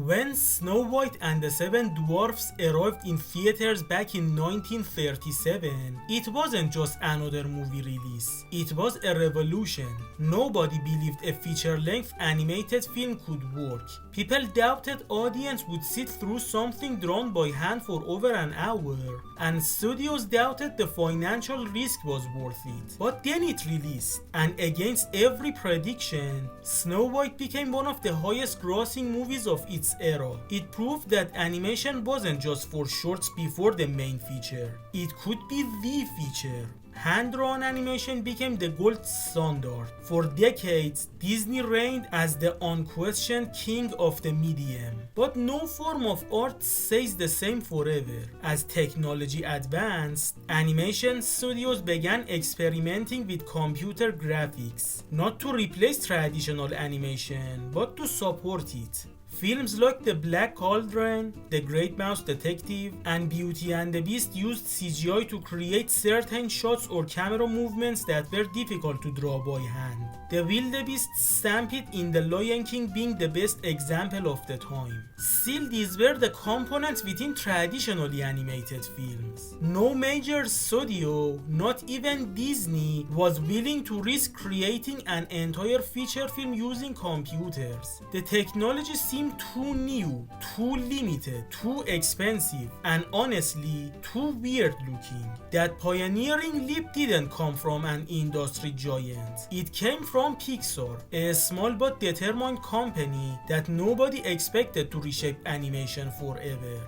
When Snow White and the Seven Dwarfs arrived in theaters back in 1937, it wasn't just another movie release. It was a revolution. Nobody believed a feature-length animated film could work. People doubted audience would sit through something drawn by hand for over an hour, and studios doubted the financial risk was worth it. But then it released, and against every prediction, Snow White became one of the highest grossing movies of its era. It proved that animation wasn't just for shorts before the main feature. It could be the feature. Hand-drawn animation became the gold standard. For decades, Disney reigned as the unquestioned king of the medium. But no form of art stays the same forever. As technology advanced, animation studios began experimenting with computer graphics, not to replace traditional animation, but to support it. Films like The Black Cauldron, The Great Mouse Detective, and Beauty and the Beast used CGI to create certain shots or camera movements that were difficult to draw by hand. The Wildebeest Stampede in The Lion King being the best example of the time. Still, these were the components within traditionally animated films. No major studio, not even Disney, was willing to risk creating an entire feature film using computers. The technology seemed too new, too limited, too expensive, and honestly, too weird looking. That pioneering leap didn't come from an industry giant. It came from Pixar, a small but determined company that nobody expected to reshape animation forever.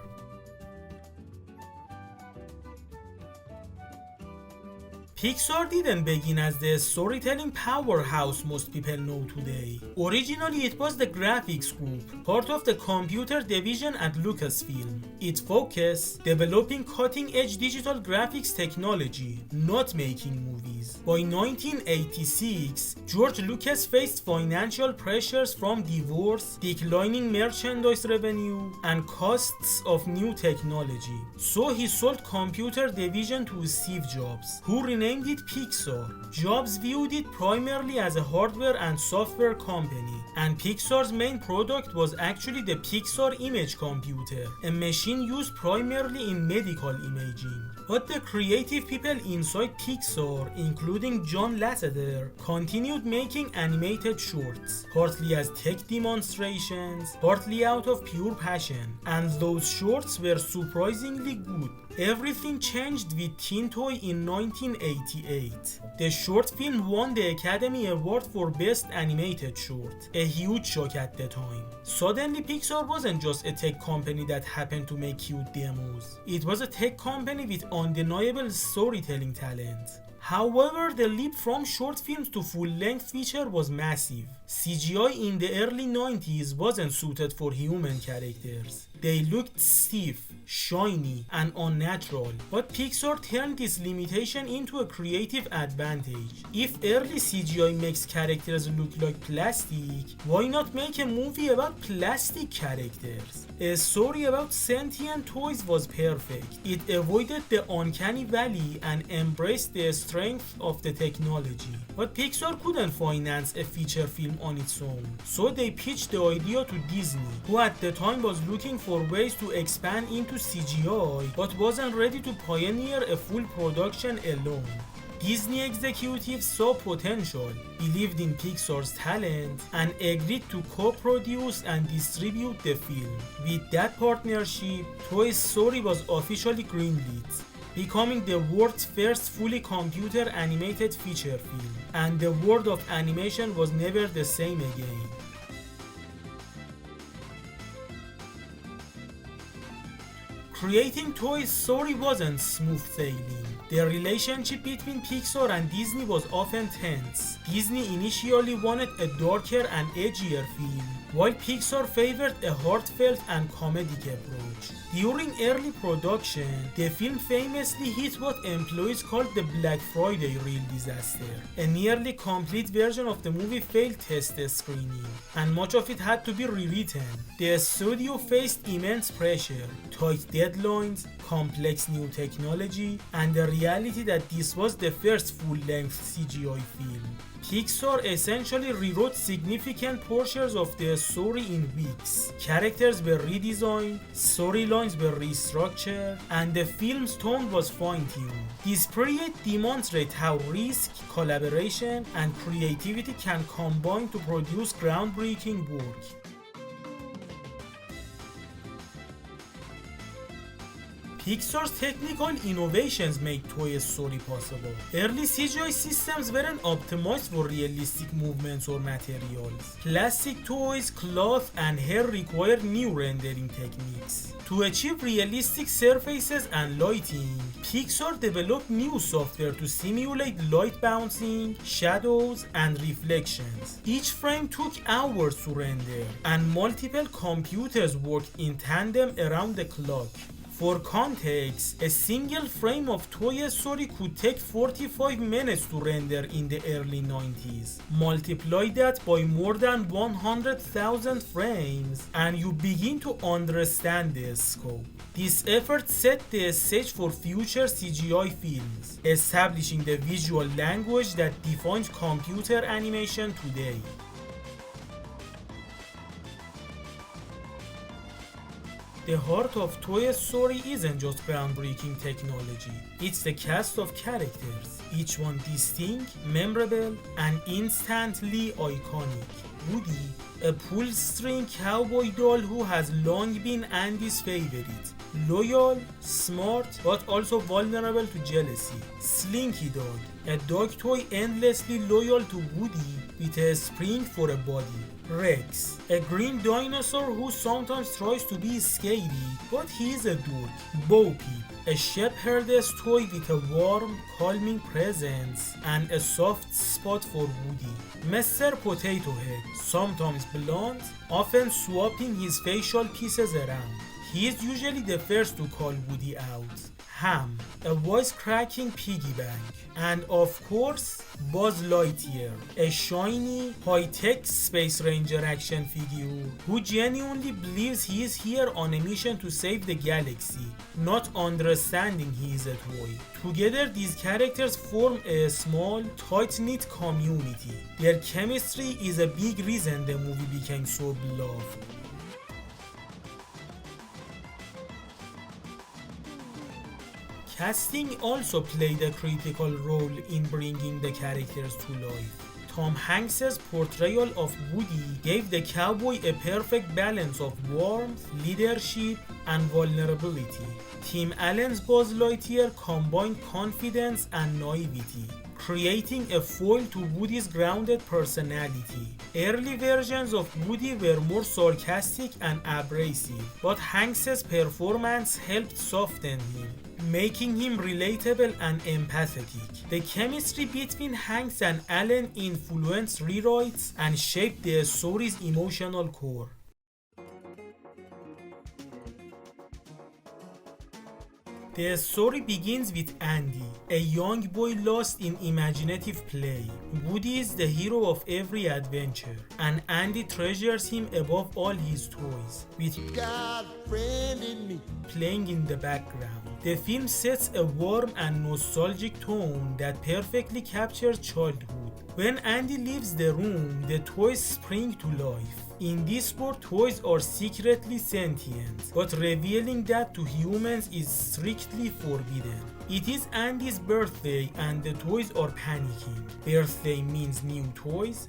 Pixar didn't begin as the storytelling powerhouse most people know today. Originally, it was the graphics group, part of the computer division at Lucasfilm. Its focus, developing cutting-edge digital graphics technology, not making movies. By 1986, George Lucas faced financial pressures from divorce, declining merchandise revenue, and costs of new technology. So he sold computer division to Steve Jobs, who renamed it Pixar. Jobs viewed it primarily as a hardware and software company, and Pixar's main product was actually the Pixar Image Computer, a machine used primarily in medical imaging. But the creative people inside Pixar, including John Lasseter, continued making animated shorts, partly as tech demonstrations, partly out of pure passion, and those shorts were surprisingly good. Everything changed with Teen Toy in 1988. The short film won the Academy Award for Best Animated Short, a huge shock at the time. Suddenly, Pixar wasn't just a tech company that happened to make cute demos. It was a tech company with undeniable storytelling talent. However, the leap from short films to full-length feature was massive. CGI in the early 90s wasn't suited for human characters. They looked stiff, shiny, and unnatural. But Pixar turned this limitation into a creative advantage. If early CGI makes characters look like plastic, why not make a movie about plastic characters? A story about sentient toys was perfect. It avoided the uncanny valley and embraced the strength of the technology. But Pixar couldn't finance a feature film on its own, so they pitched the idea to Disney, who at the time was looking for ways to expand into CGI but wasn't ready to pioneer a full production alone. Disney executives saw potential, believed in Pixar's talent, and agreed to co-produce and distribute the film. With that partnership, Toy Story was officially greenlit, becoming the world's first fully computer animated feature film, and the world of animation was never the same again. Creating Toy Story wasn't smooth sailing. The relationship between Pixar and Disney was often tense. Disney initially wanted a darker and edgier film, while Pixar favored a heartfelt and comedic approach. During early production, the film famously hit what employees called the Black Friday reel disaster. A nearly complete version of the movie failed test screening, and much of it had to be rewritten. The studio faced immense pressure, tight deadlines, complex new technology, and the reality that this was the first full-length CGI film. Pixar essentially rewrote significant portions of the story in weeks. Characters were redesigned, storylines were restructured, and the film's tone was fine-tuned. This period demonstrates how risk, collaboration, and creativity can combine to produce groundbreaking work. Pixar's technical innovations make Toy Story possible. Early CGI systems weren't optimized for realistic movements or materials. Plastic toys, cloth, and hair required new rendering techniques. To achieve realistic surfaces and lighting, Pixar developed new software to simulate light bouncing, shadows, and reflections. Each frame took hours to render, and multiple computers worked in tandem around the clock. For context, a single frame of Toy Story could take 45 minutes to render in the early 90s. Multiply that by more than 100,000 frames and you begin to understand the scope. This effort set the stage for future CGI films, establishing the visual language that defines computer animation today. The heart of Toy Story isn't just groundbreaking technology, it's the cast of characters, each one distinct, memorable, and instantly iconic. Woody, a pull-string cowboy doll who has long been Andy's favorite. Loyal, smart, but also vulnerable to jealousy. Slinky Dog, a dog toy endlessly loyal to Woody with a spring for a body. Rex, a green dinosaur who sometimes tries to be scary, but he is a dork. Bo Peep, a shepherdess toy with a warm, calming presence and a soft spot for Woody. Mr. Potato Head, sometimes blunt, often swapping his facial pieces around. He is usually the first to call Woody out. Ham, a voice-cracking piggy bank. And of course, Buzz Lightyear, a shiny, high-tech Space Ranger action figure who genuinely believes he is here on a mission to save the galaxy, not understanding he is a toy. Together, these characters form a small, tight-knit community. Their chemistry is a big reason the movie became so beloved. Casting also played a critical role in bringing the characters to life. Tom Hanks's portrayal of Woody gave the cowboy a perfect balance of warmth, leadership, and vulnerability. Tim Allen's Buzz Lightyear combined confidence and naivety, creating a foil to Woody's grounded personality. Early versions of Woody were more sarcastic and abrasive, but Hanks's performance helped soften him, making him relatable and empathetic. The chemistry between Hanks and Allen influenced rewrites and shaped the story's emotional core. The story begins with Andy, a young boy lost in imaginative play. Woody is the hero of every adventure, and Andy treasures him above all his toys, with God friend in me playing in the background. The film sets a warm and nostalgic tone that perfectly captures childhood. When Andy leaves the room, the toys spring to life. In this world, toys are secretly sentient, but revealing that to humans is strictly forbidden. It is Andy's birthday and the toys are panicking. Birthday means new toys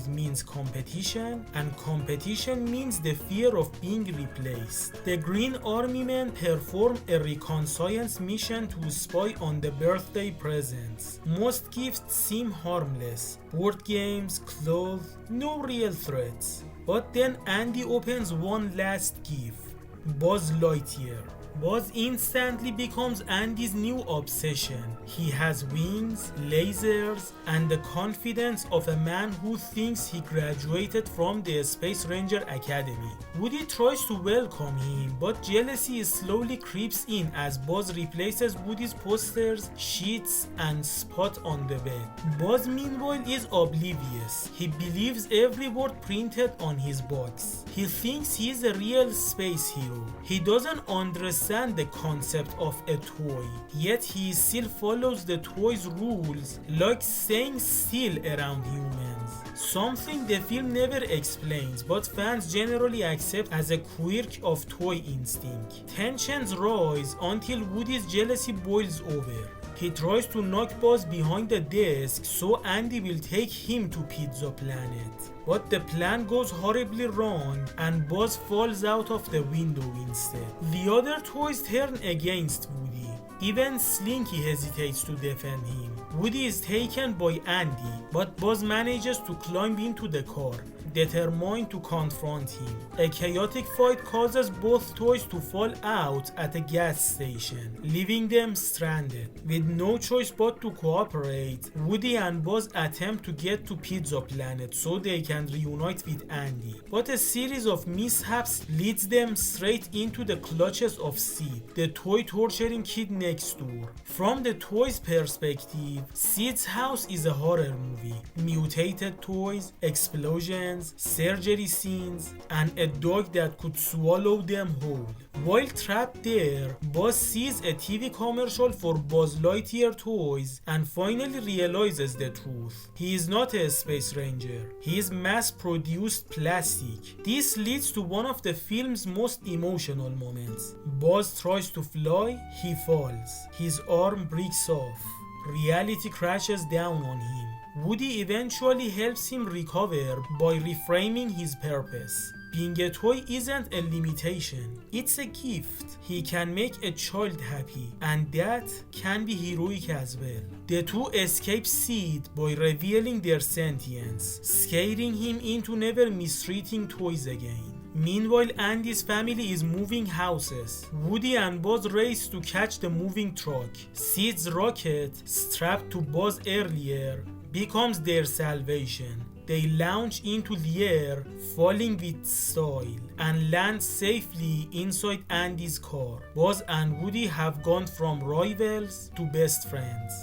means competition, and competition means the fear of being replaced. The Green Army Men perform a reconnaissance mission to spy on the birthday presents. Most gifts seem harmless. Board games, clothes, no real threats. But then Andy opens one last gift, Buzz Lightyear. Buzz instantly becomes Andy's new obsession. He has wings, lasers, and the confidence of a man who thinks he graduated from the Space Ranger Academy. Woody tries to welcome him, but jealousy slowly creeps in as Buzz replaces Woody's posters, sheets, and spot on the bed. Buzz meanwhile is oblivious. He believes every word printed on his box. He thinks he is a real space hero. He doesn't understand understand the concept of a toy, yet he still follows the toy's rules, like staying still around humans. Something the film never explains, but fans generally accept as a quirk of toy instinct. Tensions rise until Woody's jealousy boils over. He tries to knock Buzz behind the desk so Andy will take him to Pizza Planet. But the plan goes horribly wrong and Buzz falls out of the window instead. The other toys turn against Woody. Even Slinky hesitates to defend him. Woody is taken by Andy, but Buzz manages to climb into the car, determined to confront him. A chaotic fight causes both toys to fall out at a gas station, leaving them stranded. With no choice but to cooperate, Woody and Buzz attempt to get to Pizza Planet so they can reunite with Andy. But a series of mishaps leads them straight into the clutches of Sid, the toy torturing kid next door. From the toy's perspective, Sid's house is a horror movie. Mutated toys, explosions, surgery scenes, and a dog that could swallow them whole. While trapped there, Buzz sees a TV commercial for Buzz Lightyear toys and finally realizes the truth. He is not a space ranger. He is mass-produced plastic. This leads to one of the film's most emotional moments. Buzz tries to fly, he falls. His arm breaks off. Reality crashes down on him. Woody eventually helps him recover by reframing his purpose. Being a toy isn't a limitation, it's a gift. He can make a child happy, and that can be heroic as well. The two escape Sid by revealing their sentience, scaring him into never mistreating toys again. Meanwhile, Andy's family is moving houses. Woody and Buzz race to catch the moving truck. Sid's rocket, strapped to Buzz earlier, becomes their salvation. They launch into the air, falling with style, and land safely inside Andy's car. Buzz and Woody have gone from rivals to best friends.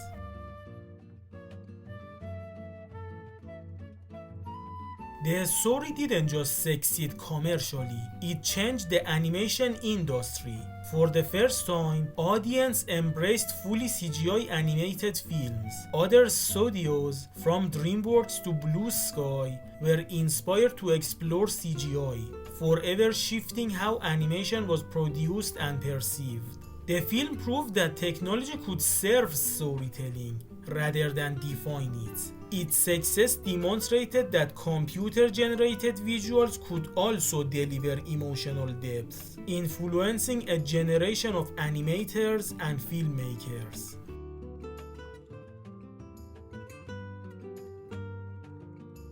The story didn't just succeed commercially, it changed the animation industry. For the first time, audience embraced fully CGI animated films. Other studios, from DreamWorks to Blue Sky, were inspired to explore CGI, forever shifting how animation was produced and perceived. The film proved that technology could serve storytelling rather than define it. Its success demonstrated that computer-generated visuals could also deliver emotional depth, influencing a generation of animators and filmmakers.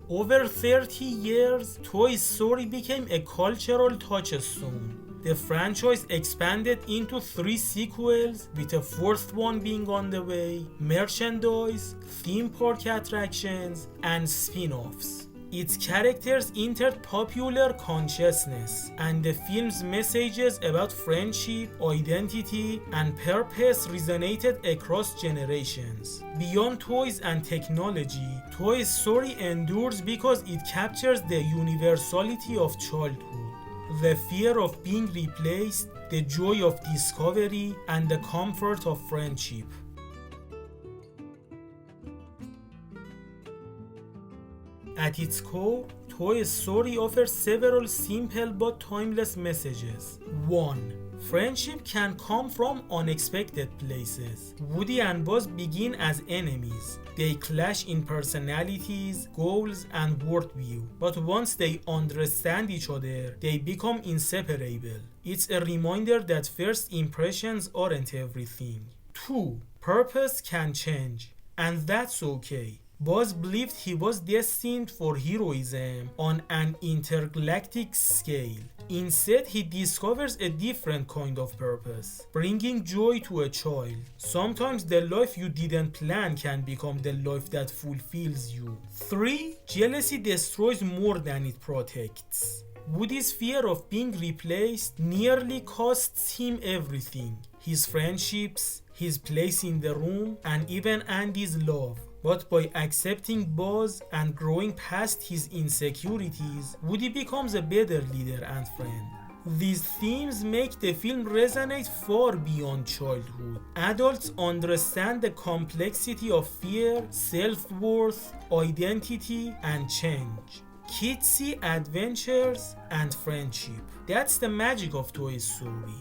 Over 30 years, Toy Story became a cultural touchstone. The franchise expanded into 3 sequels, with a 4th one being on the way, merchandise, theme park attractions, and spin-offs. Its characters entered popular consciousness, and the film's messages about friendship, identity, and purpose resonated across generations. Beyond toys and technology, Toy Story endures because it captures the universality of childhood. The fear of being replaced, the joy of discovery, and the comfort of friendship. At its core, Toy Story offers several simple but timeless messages. 1. Friendship can come from unexpected places. Woody and Buzz begin as enemies. They clash in personalities, goals, and worldview. But once they understand each other, they become inseparable. It's a reminder that first impressions aren't everything. 2. Purpose can change, and that's okay. Buzz believed he was destined for heroism on an intergalactic scale. Instead, he discovers a different kind of purpose, bringing joy to a child. Sometimes the life you didn't plan can become the life that fulfills you. 3. Jealousy destroys more than it protects. Woody's fear of being replaced nearly costs him everything: his friendships, his place in the room, and even Andy's love. But by accepting Buzz and growing past his insecurities, Woody becomes a better leader and friend. These themes make the film resonate far beyond childhood. Adults understand the complexity of fear, self-worth, identity, and change. Kids see adventures and friendship. That's the magic of Toy Story.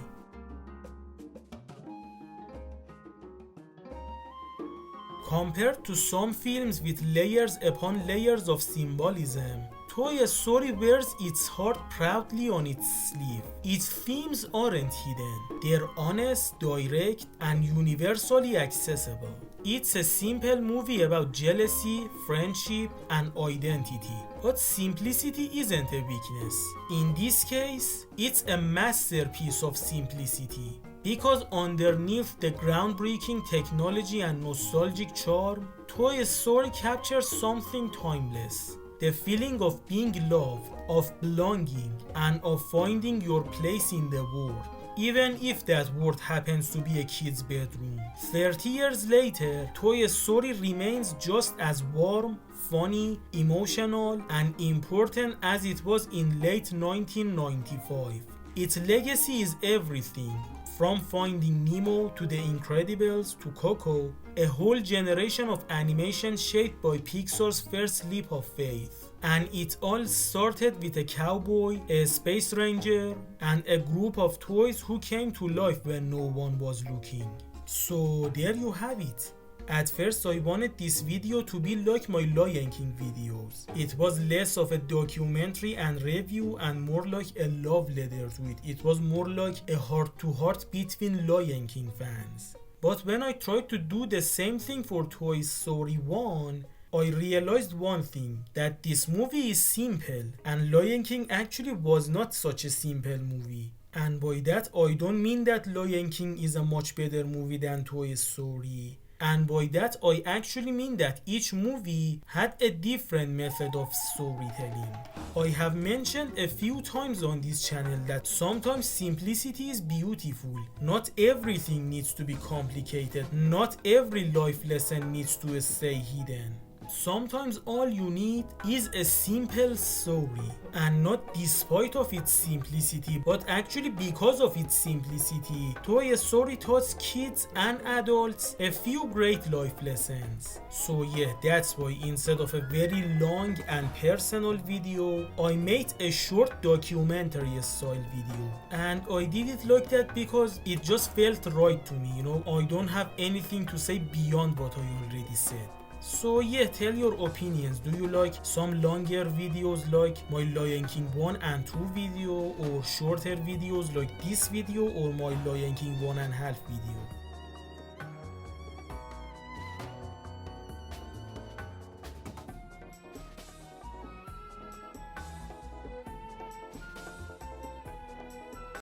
Compared to some films with layers upon layers of symbolism, Toy Story wears its heart proudly on its sleeve. Its themes aren't hidden. They're honest, direct, and universally accessible. It's a simple movie about jealousy, friendship, and identity. But simplicity isn't a weakness. In this case, it's a masterpiece of simplicity. Because underneath the groundbreaking technology and nostalgic charm, Toy Story captures something timeless. The feeling of being loved, of belonging, and of finding your place in the world. Even if that world happens to be a kid's bedroom. 30 years later, Toy Story remains just as warm, funny, emotional, and important as it was in late 1995. Its legacy is everything. From Finding Nemo to The Incredibles to Coco, a whole generation of animation shaped by Pixar's first leap of faith. And it all started with a cowboy, a space ranger, and a group of toys who came to life when no one was looking. So there you have it. At first I wanted this video to be like my Lion King videos. It was less of a documentary and review and more like a love letter to it. It was more like a heart-to-heart between Lion King fans. But when I tried to do the same thing for Toy Story 1, I realized one thing, that this movie is simple and Lion King actually was not such a simple movie. And by that I don't mean that Lion King is a much better movie than Toy Story. And by that I actually mean that each movie had a different method of storytelling. I have mentioned a few times on this channel that sometimes simplicity is beautiful. Not everything needs to be complicated. Not every life lesson needs to stay hidden. Sometimes all you need is a simple story, and not despite of its simplicity, but actually because of its simplicity, Toy Story taught kids and adults a few great life lessons. So yeah, that's why instead of a very long and personal video, I made a short documentary style video. And I did it like that because it just felt right to me, I don't have anything to say beyond what I already said. So yeah, tell your opinions. Do you like some longer videos like my Lion King 1 and 2 video, or shorter videos like this video, or my Lion King 1.5 video?